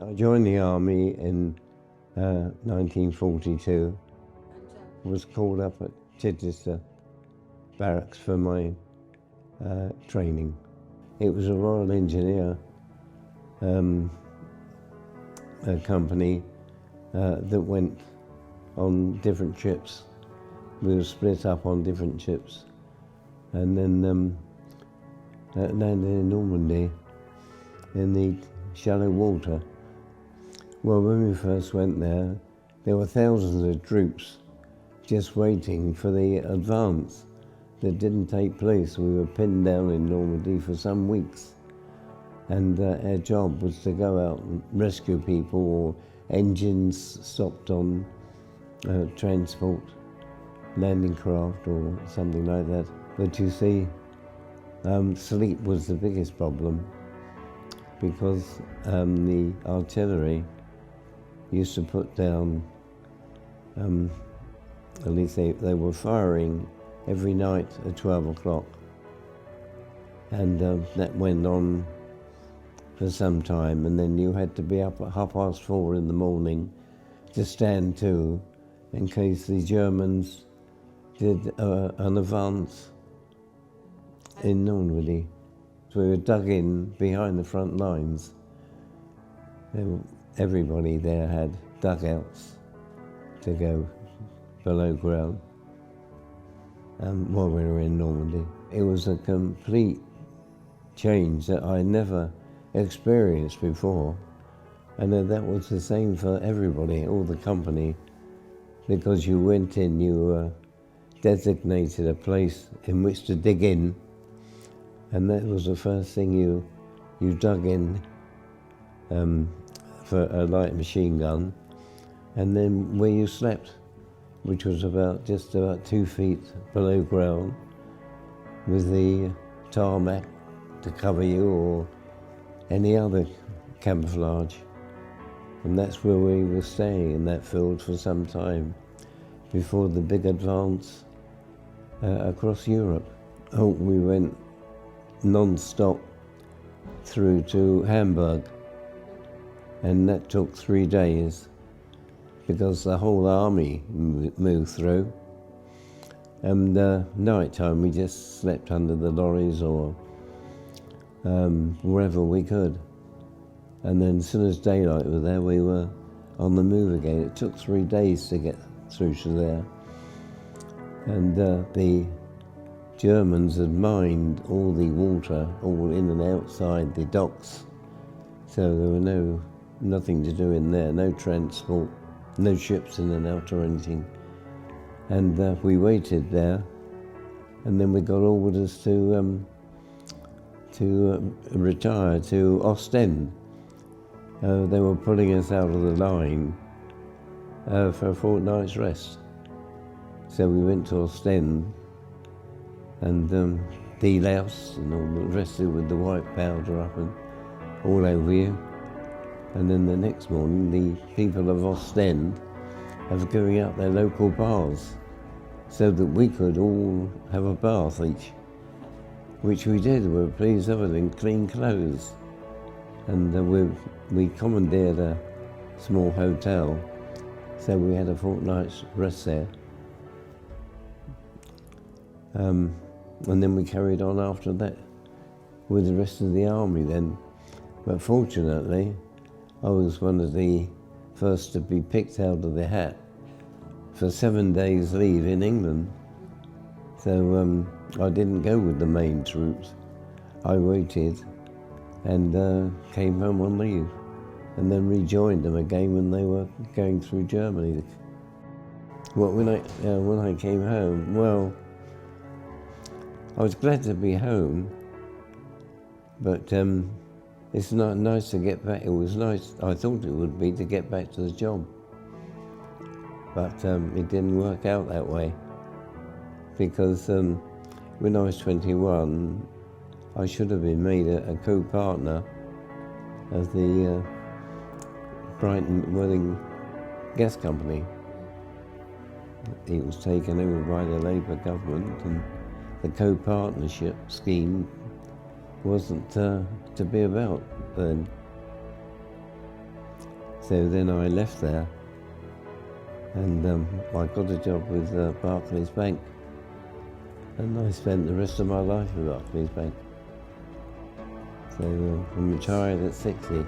I joined the army in 1942. Was called up at Chichester Barracks for my training. It was a Royal Engineer company that went on different ships. We were split up on different ships, and then landed in Normandy in the shallow water. Well, when we first went there were thousands of troops just waiting for the advance that didn't take place. We were pinned down in Normandy for some weeks, and our job was to go out and rescue people, or engines stopped on transport, landing craft or something like that. But you see, sleep was the biggest problem, because the artillery used to put down, at least they were firing every night at 12 o'clock. And that went on for some time, and then you had to be up at 4:30 in the morning to stand to, in case the Germans did an advance in Normandy. So we were dug in behind the front lines. Everybody there had dugouts to go below ground while we were in Normandy. It was a complete change that I never experienced before, and that was the same for everybody, all the company, because you went in, you were designated a place in which to dig in, and that was the first thing you dug in for a light machine gun, and then where you slept, which was just about 2 feet below ground, with the tarmac to cover you or any other camouflage. And that's where we were staying, in that field for some time, before the big advance across Europe. Oh, we went non-stop through to Hamburg, and that took 3 days, because the whole army moved through. And night time we just slept under the lorries or wherever we could. And then as soon as daylight was there, we were on the move again. It took 3 days to get through to there. And the Germans had mined all the water, all in and outside the docks. So there were nothing to do in there, no transport, no ships in and out or anything. And we waited there, and then we got orders to retire to Ostend. They were pulling us out of the line for a fortnight's rest. So we went to Ostend and deloused and all the rest of it with the white powder up and all over you. And then the next morning, the people of Ostend are giving out their local baths so that we could all have a bath each, which we did. We were pleased of it, in clean clothes. And we commandeered a small hotel, so we had a fortnight's rest there. And then we carried on after that with the rest of the army then. But fortunately, I was one of the first to be picked out of the hat for 7 days leave in England. So I didn't go with the main troops. I waited and came home on leave, and then rejoined them again when they were going through Germany. Well, when I came home, well, I was glad to be home, but it's not nice to get back. It was nice, I thought it would be, to get back to the job. But it didn't work out that way, because when I was 21, I should have been made a co-partner of the Brighton Welling Gas Company. It was taken over by the Labour government, and the co-partnership scheme wasn't to be about then. So then I left there, and I got a job with Barclays Bank, and I spent the rest of my life with Barclays Bank. So I'm retired at 60.